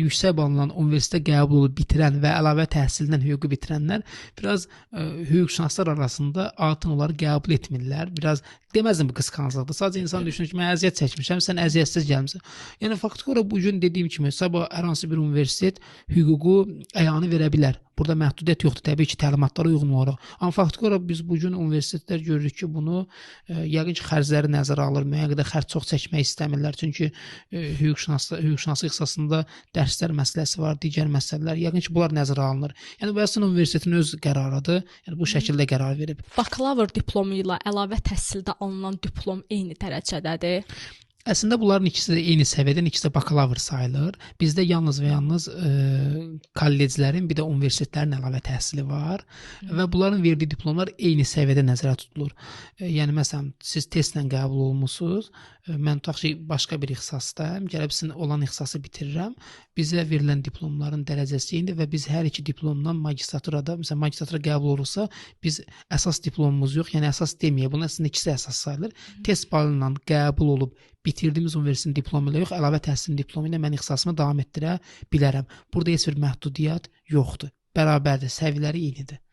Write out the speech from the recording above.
yüksək balla universitetə qəbul olub bitirən və əlavə təhsildən hüququ bitirənlər biraz hüquqşünaslar arasında adətən onları qəbul etmirlər. Biraz deməzdim bu qısqanclıqdır. Sadəcə insan düşünür ki, mən əziyyət çəkmişəm, sən əziyyətsiz gəlmisən. Yəni faktiki olaraq bu gün dediyim kimi, sabah hər hansı bir universitet hüququ əyanı verə bilər. Burada məhdudiyyət yoxdur, təbii ki, təlimatlara uyğun olaraq. Amma faktiki olaraq biz bu gün universitetlər görürük ki, bunu yəqin ki, xərcləri nəzərə alır, müəyyən qədər xərc çox çəkmək istəmirlər. Çünki hüquqşünaslıq ixtisasında dərslər məsələsi var, digər məsələlər. Yəqin ki, bunlar nəzərə alınır. Yəni bu əslində universitetin öz qərarıdır. Yəni bu şəkildə qərar verib. Bakalavr diplomu ilə əlavə təhsildə alınan diplom eyni dərəcədədir. Əslində bunların ikisi də eyni səviyyədən, ikisi də bakalavr sayılır. Bizdə yalnız və yalnız kolleclərin, bir də universitetlərin əlavə təhsili var və bunların verdiyi diplomlar eyni səviyyədə nəzərdə tutulur. Yəni məsələn, siz testlə qəbul olmusunuz, mən tutaq ki, başqa bir ixtisasdayım, gəlib sizin olan ixtisası bitirirəm. Bizə verilən diplomların dərəcəsi eynidir və biz hər iki diplomdan magistraturada, məsələn, magistratura qəbul olursa, biz əsas diplomumuz yox, yəni əsas deməyək, bunun əslində ikisi əsas sayılır. Test balı ilə qəbul olub bitirdiyimiz universitetin diplomu ilə yox, əlavə təhsilin diplomu ilə mən ixtisasımı davam etdirə bilərəm. Burada heç bir məhdudiyyət yoxdur. Bərabərdir, səviyyələri eynidir.